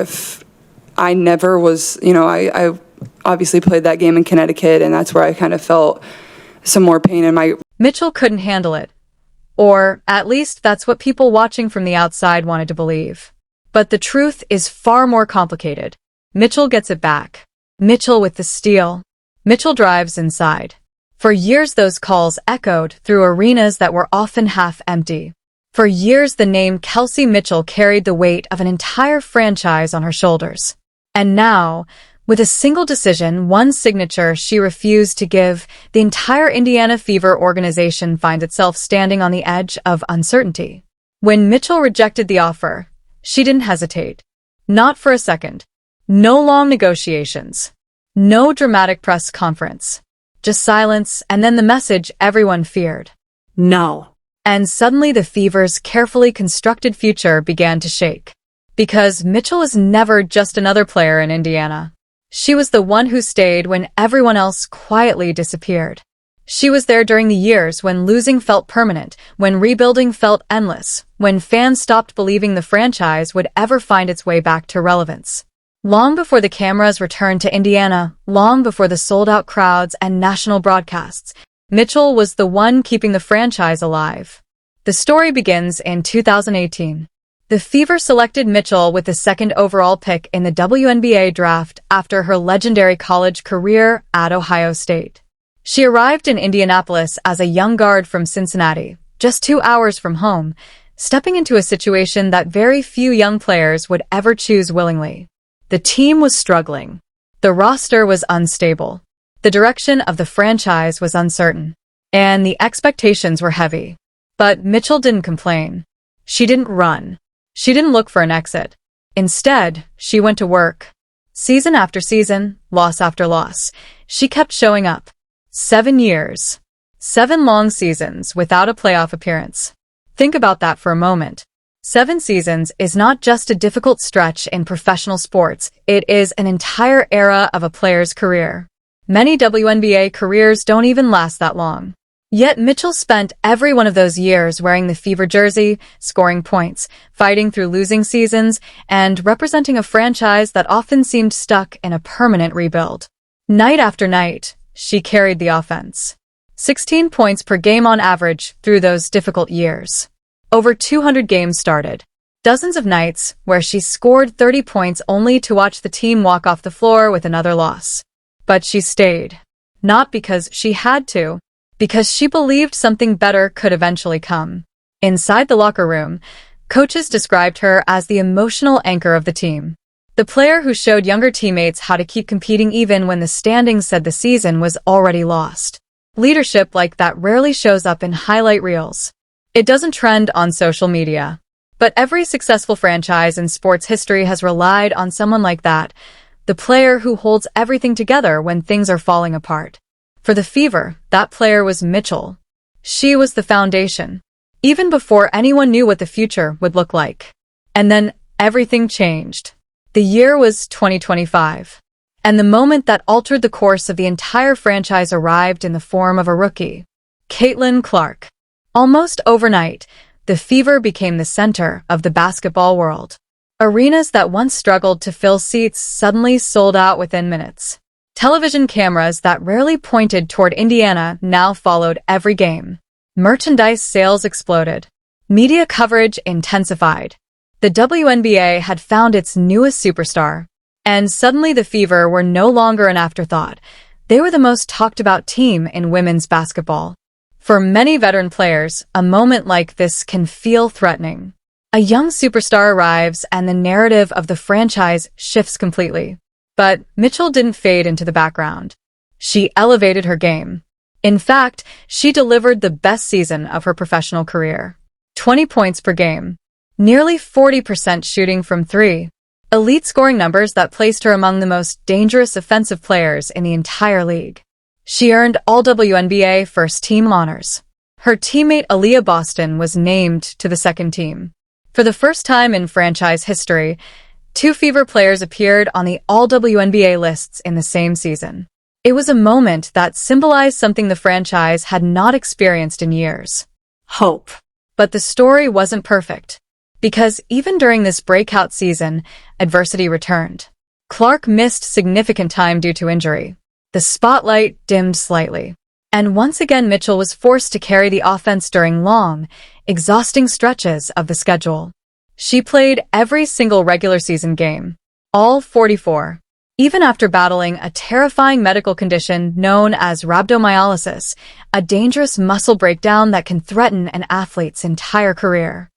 If I never was, I obviously played that game in Connecticut, and that's where I kind of felt some more pain in my... Mitchell couldn't handle it. Or, at least, that's what people watching from the outside wanted to believe. But the truth is far more complicated. Mitchell gets it back. Mitchell with the steal. Mitchell drives inside. For years those calls echoed through arenas that were often half empty. For years the name Kelsey Mitchell carried the weight of an entire franchise on her shoulders. And now, with a single decision, one signature she refused to give, the entire Indiana Fever organization finds itself standing on the edge of uncertainty. When Mitchell rejected the offer, she didn't hesitate. Not for a second. No long negotiations. No dramatic press conference. Just silence, and then the message everyone feared. No. And suddenly the Fever's carefully constructed future began to shake. Because Mitchell was never just another player in Indiana. She was the one who stayed when everyone else quietly disappeared. She was there during the years when losing felt permanent, when rebuilding felt endless, when fans stopped believing the franchise would ever find its way back to relevance. Long before the cameras returned to Indiana, long before the sold-out crowds and national broadcasts, Mitchell was the one keeping the franchise alive. The story begins in 2018. The Fever selected Mitchell with the second overall pick in the WNBA draft after her legendary college career at Ohio State. She arrived in Indianapolis as a young guard from Cincinnati, just 2 hours from home, stepping into a situation that very few young players would ever choose willingly. The team was struggling. The roster was unstable. The direction of the franchise was uncertain. And the expectations were heavy. But Mitchell didn't complain. She didn't run. She didn't look for an exit. Instead, she went to work. Season after season, loss after loss, she kept showing up. 7 years. 7 long seasons without a playoff appearance. Think about that for a moment. 7 seasons is not just a difficult stretch in professional sports, it is an entire era of a player's career. Many WNBA careers don't even last that long. Yet Mitchell spent every one of those years wearing the Fever jersey, scoring points, fighting through losing seasons, and representing a franchise that often seemed stuck in a permanent rebuild. Night after night, she carried the offense. 16 points per game on average through those difficult years. Over 200 games started. Dozens of nights where she scored 30 points only to watch the team walk off the floor with another loss. But she stayed. Not because she had to, because she believed something better could eventually come. Inside the locker room, coaches described her as the emotional anchor of the team. The player who showed younger teammates how to keep competing even when the standings said the season was already lost. Leadership like that rarely shows up in highlight reels. It doesn't trend on social media. But every successful franchise in sports history has relied on someone like that, the player who holds everything together when things are falling apart. For the Fever, that player was Mitchell. She was the foundation, even before anyone knew what the future would look like. And then everything changed. The year was 2025. And the moment that altered the course of the entire franchise arrived in the form of a rookie, Caitlin Clark. Almost overnight, the Fever became the center of the basketball world. Arenas that once struggled to fill seats suddenly sold out within minutes. Television cameras that rarely pointed toward Indiana now followed every game. Merchandise sales exploded. Media coverage intensified. The WNBA had found its newest superstar. And suddenly the Fever were no longer an afterthought. They were the most talked about team in women's basketball. For many veteran players, a moment like this can feel threatening. A young superstar arrives and the narrative of the franchise shifts completely. But Mitchell didn't fade into the background. She elevated her game. In fact, she delivered the best season of her professional career. 20 points per game. Nearly 40% shooting from 3. Elite scoring numbers that placed her among the most dangerous offensive players in the entire league. She earned all WNBA first-team honors. Her teammate Aaliyah Boston was named to the second team. For the first time in franchise history, 2 Fever players appeared on the All-WNBA lists in the same season. It was a moment that symbolized something the franchise had not experienced in years. Hope. But the story wasn't perfect. Because even during this breakout season, adversity returned. Clark missed significant time due to injury. The spotlight dimmed slightly. And once again, Mitchell was forced to carry the offense during long, exhausting stretches of the schedule. She played every single regular season game, all 44. Even after battling a terrifying medical condition known as rhabdomyolysis, a dangerous muscle breakdown that can threaten an athlete's entire career.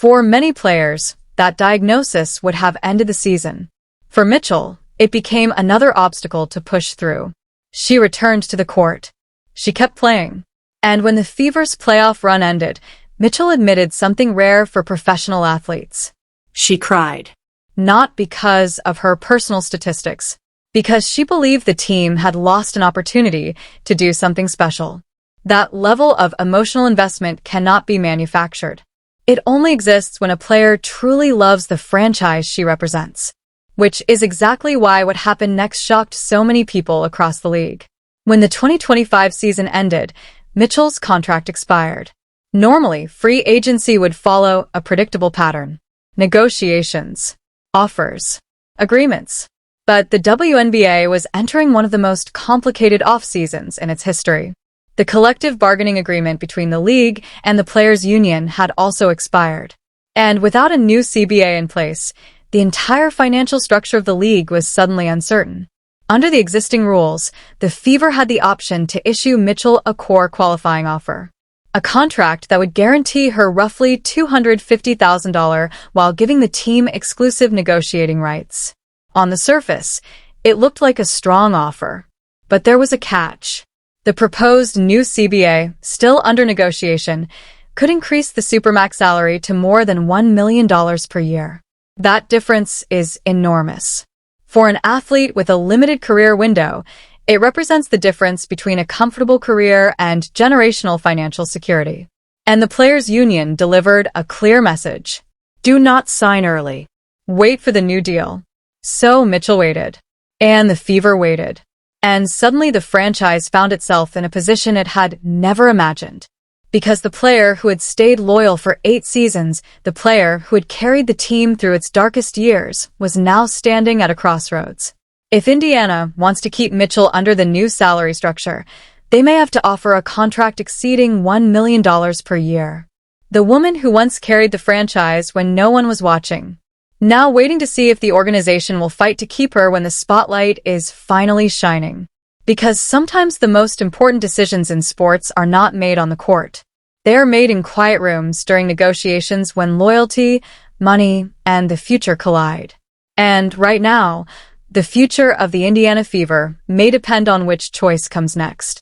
For many players, that diagnosis would have ended the season. For Mitchell, it became another obstacle to push through. She returned to the court. She kept playing. And when the Fever's playoff run ended, Mitchell admitted something rare for professional athletes. She cried. Not because of her personal statistics, because she believed the team had lost an opportunity to do something special. That level of emotional investment cannot be manufactured. It only exists when a player truly loves the franchise she represents. Which is exactly why what happened next shocked so many people across the league. When the 2025 season ended, Mitchell's contract expired. Normally, free agency would follow a predictable pattern. Negotiations, offers, agreements. But the WNBA was entering one of the most complicated off-seasons in its history. The collective bargaining agreement between the league and the players' union had also expired. And without a new CBA in place, the entire financial structure of the league was suddenly uncertain. Under the existing rules, the Fever had the option to issue Mitchell a core qualifying offer. A contract that would guarantee her roughly $250,000 while giving the team exclusive negotiating rights. On the surface, it looked like a strong offer. But there was a catch. The proposed new CBA, still under negotiation, could increase the Supermax salary to more than $1 million per year. That difference is enormous. For an athlete with a limited career window, it represents the difference between a comfortable career and generational financial security. And the players' union delivered a clear message. Do not sign early. Wait for the new deal. So Mitchell waited. And the Fever waited. And suddenly the franchise found itself in a position it had never imagined. Because the player who had stayed loyal for 8 seasons, the player who had carried the team through its darkest years, was now standing at a crossroads. If Indiana wants to keep Mitchell under the new salary structure, they may have to offer a contract exceeding $1 million per year. The woman who once carried the franchise when no one was watching, now waiting to see if the organization will fight to keep her when the spotlight is finally shining. Because sometimes the most important decisions in sports are not made on the court. They are made in quiet rooms during negotiations when loyalty, money, and the future collide. And right now, the future of the Indiana Fever may depend on which choice comes next.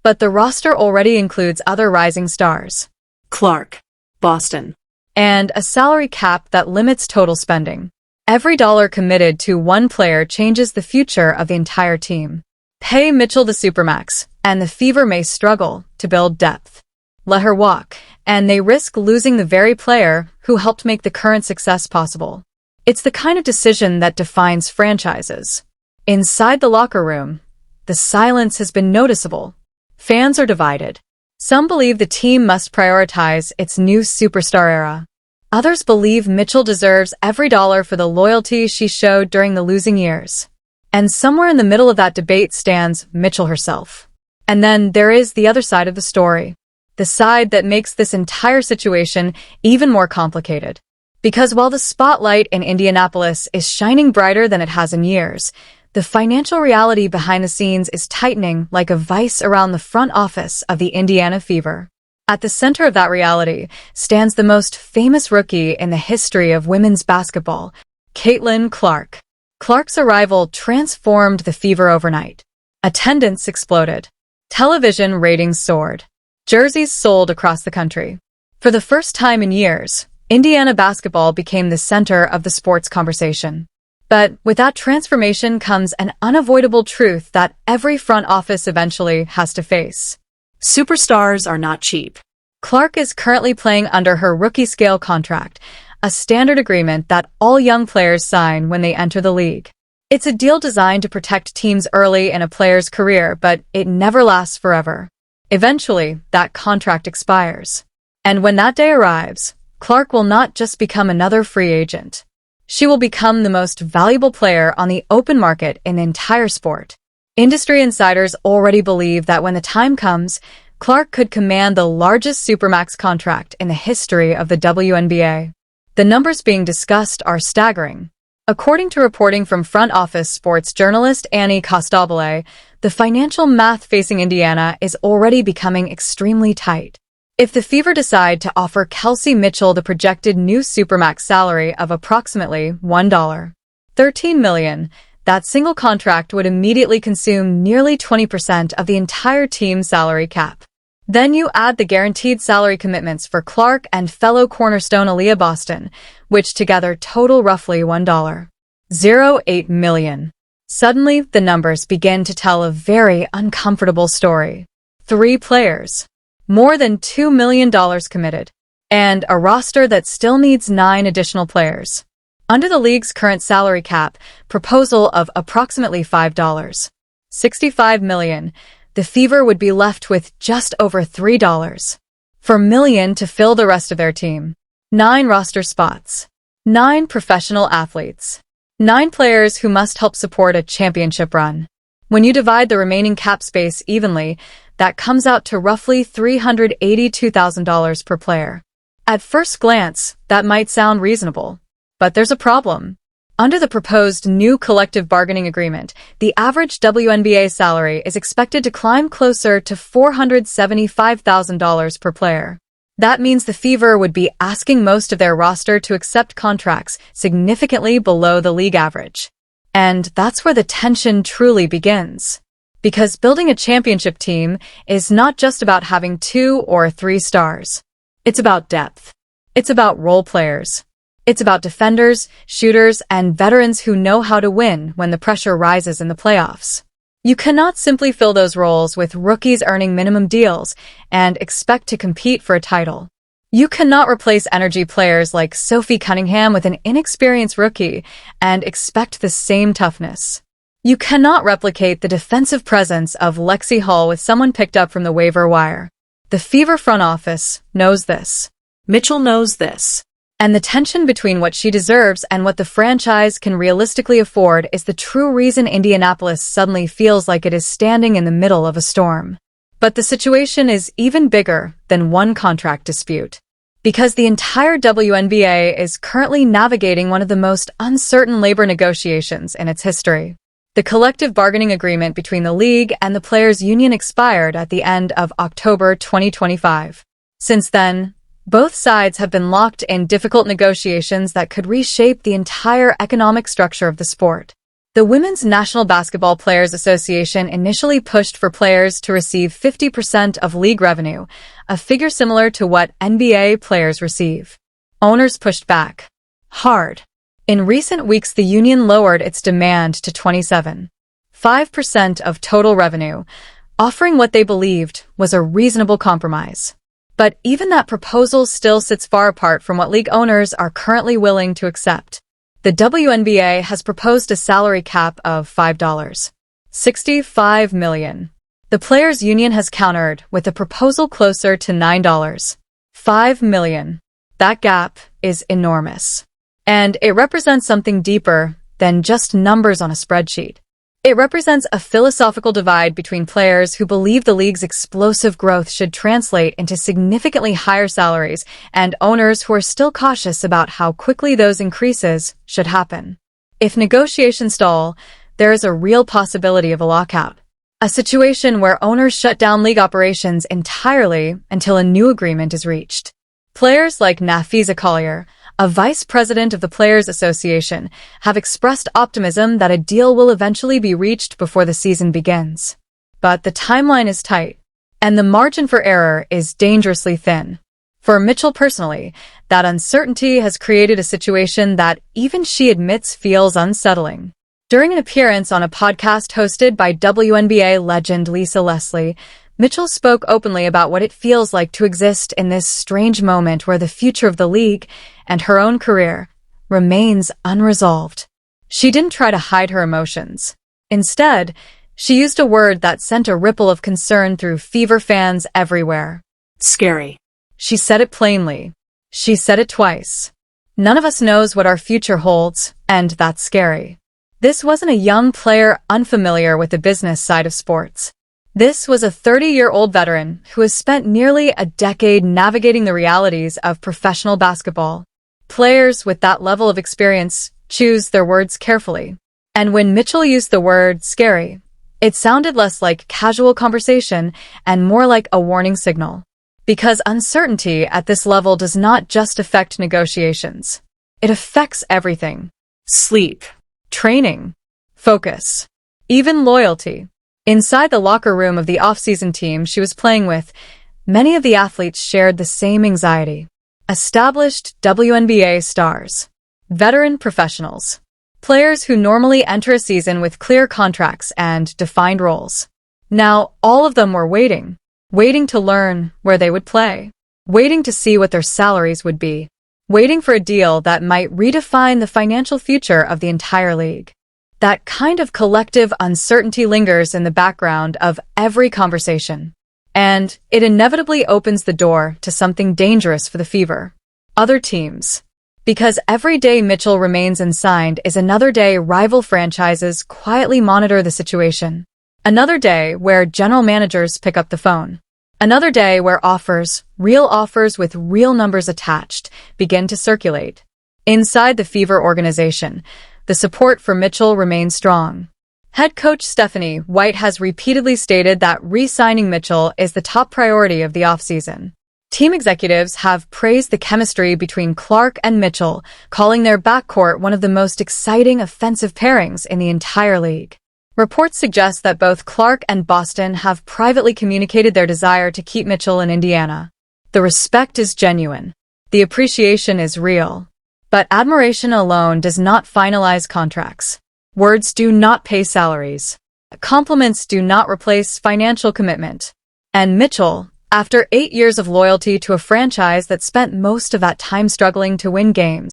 But the roster already includes other rising stars. Clark, Boston. And a salary cap that limits total spending. Every dollar committed to one player changes the future of the entire team. Pay Mitchell the Supermax, and the Fever may struggle to build depth. Let her walk, and they risk losing the very player who helped make the current success possible. It's the kind of decision that defines franchises. Inside the locker room, the silence has been noticeable. Fans are divided. Some believe the team must prioritize its new superstar era. Others believe Mitchell deserves every dollar for the loyalty she showed during the losing years. And somewhere in the middle of that debate stands Mitchell herself. And then there is the other side of the story. The side that makes this entire situation even more complicated. Because while the spotlight in Indianapolis is shining brighter than it has in years, the financial reality behind the scenes is tightening like a vice around the front office of the Indiana Fever. At the center of that reality stands the most famous rookie in the history of women's basketball, Caitlin Clark. Clark's arrival transformed the Fever overnight. Attendance exploded. Television ratings soared. Jerseys sold across the country. For the first time in years, Indiana basketball became the center of the sports conversation. But with that transformation comes an unavoidable truth that every front office eventually has to face. Superstars are not cheap. Clark is currently playing under her rookie-scale contract, a standard agreement that all young players sign when they enter the league. It's a deal designed to protect teams early in a player's career, but it never lasts forever. Eventually, that contract expires. And when that day arrives, Clark will not just become another free agent. She will become the most valuable player on the open market in the entire sport. Industry insiders already believe that when the time comes, Clark could command the largest supermax contract in the history of the WNBA. The numbers being discussed are staggering. According to reporting from front office sports journalist Annie Costabile, the financial math facing Indiana is already becoming extremely tight. If the Fever decide to offer Kelsey Mitchell the projected new supermax salary of approximately $13 million, that single contract would immediately consume nearly 20% of the entire team's salary cap. Then you add the guaranteed salary commitments for Clark and fellow cornerstone Aaliyah Boston, which together total roughly $1.08 million. Suddenly, the numbers begin to tell a very uncomfortable story. 3 players, more than $2 million committed, and a roster that still needs 9 additional players. Under the league's current salary cap proposal of approximately $5.65 million, the Fever would be left with just over $3.4 million to fill the rest of their team. 9 roster spots, 9 professional athletes, 9 players who must help support a championship run. When you divide the remaining cap space evenly, that comes out to roughly $382,000 per player. At first glance, that might sound reasonable. But there's a problem. Under the proposed new collective bargaining agreement, the average WNBA salary is expected to climb closer to $475,000 per player. That means the Fever would be asking most of their roster to accept contracts significantly below the league average. And that's where the tension truly begins. Because building a championship team is not just about having 2 or 3 stars. It's about depth. It's about role players. It's about defenders, shooters, and veterans who know how to win when the pressure rises in the playoffs. You cannot simply fill those roles with rookies earning minimum deals and expect to compete for a title. You cannot replace energy players like Sophie Cunningham with an inexperienced rookie and expect the same toughness. You cannot replicate the defensive presence of Lexi Hall with someone picked up from the waiver wire. The Fever front office knows this. Mitchell knows this. And the tension between what she deserves and what the franchise can realistically afford is the true reason Indianapolis suddenly feels like it is standing in the middle of a storm. But the situation is even bigger than one contract dispute. Because the entire WNBA is currently navigating one of the most uncertain labor negotiations in its history. The collective bargaining agreement between the league and the players' union expired at the end of October 2025. Since then, both sides have been locked in difficult negotiations that could reshape the entire economic structure of the sport. The Women's National Basketball Players Association initially pushed for players to receive 50% of league revenue, a figure similar to what NBA players receive. Owners pushed back hard. In recent weeks, the union lowered its demand to 27.5% of total revenue, offering what they believed was a reasonable compromise. But even that proposal still sits far apart from what league owners are currently willing to accept. The WNBA has proposed a salary cap of $5.65 million. The players' union has countered with a proposal closer to $9.5 million. That gap is enormous. And it represents something deeper than just numbers on a spreadsheet. It represents a philosophical divide between players who believe the league's explosive growth should translate into significantly higher salaries and owners who are still cautious about how quickly those increases should happen. If negotiations stall, there is a real possibility of a lockout, a situation where owners shut down league operations entirely until a new agreement is reached. Players like Nafisa Collier, a vice president of the Players Association, have expressed optimism that a deal will eventually be reached before the season begins. But the timeline is tight, and the margin for error is dangerously thin. For Mitchell personally, that uncertainty has created a situation that even she admits feels unsettling. During an appearance on a podcast hosted by WNBA legend Lisa Leslie, Mitchell spoke openly about what it feels like to exist in this strange moment where the future of the league and her own career remains unresolved. She didn't try to hide her emotions. Instead, she used a word that sent a ripple of concern through Fever fans everywhere. Scary. She said it plainly. She said it twice. None of us knows what our future holds, and that's scary. This wasn't a young player unfamiliar with the business side of sports. This was a 30-year-old veteran who has spent nearly a decade navigating the realities of professional basketball. Players with that level of experience choose their words carefully. And when Mitchell used the word scary, it sounded less like casual conversation and more like a warning signal. Because uncertainty at this level does not just affect negotiations. It affects everything. Sleep. Training, focus, even loyalty. Inside the locker room of the off-season team she was playing with, many of the athletes shared the same anxiety. Established WNBA stars, veteran professionals, players who normally enter a season with clear contracts and defined roles. Now, all of them were waiting to learn where they would play, waiting to see what their salaries would be, waiting for a deal that might redefine the financial future of the entire league. That kind of collective uncertainty lingers in the background of every conversation. And it inevitably opens the door to something dangerous for the Fever. Other teams. Because every day Mitchell remains unsigned is another day rival franchises quietly monitor the situation. Another day where general managers pick up the phone. Another day where offers, real offers with real numbers attached, begin to circulate. Inside the Fever organization, the support for Mitchell remains strong. Head coach Stephanie White has repeatedly stated that re-signing Mitchell is the top priority of the offseason. Team executives have praised the chemistry between Clark and Mitchell, calling their backcourt one of the most exciting offensive pairings in the entire league. Reports suggest that both Clark and Boston have privately communicated their desire to keep Mitchell in Indiana. The respect is genuine. The appreciation is real. But admiration alone does not finalize contracts. Words do not pay salaries. Compliments do not replace financial commitment. And Mitchell, after 8 years of loyalty to a franchise that spent most of that time struggling to win games,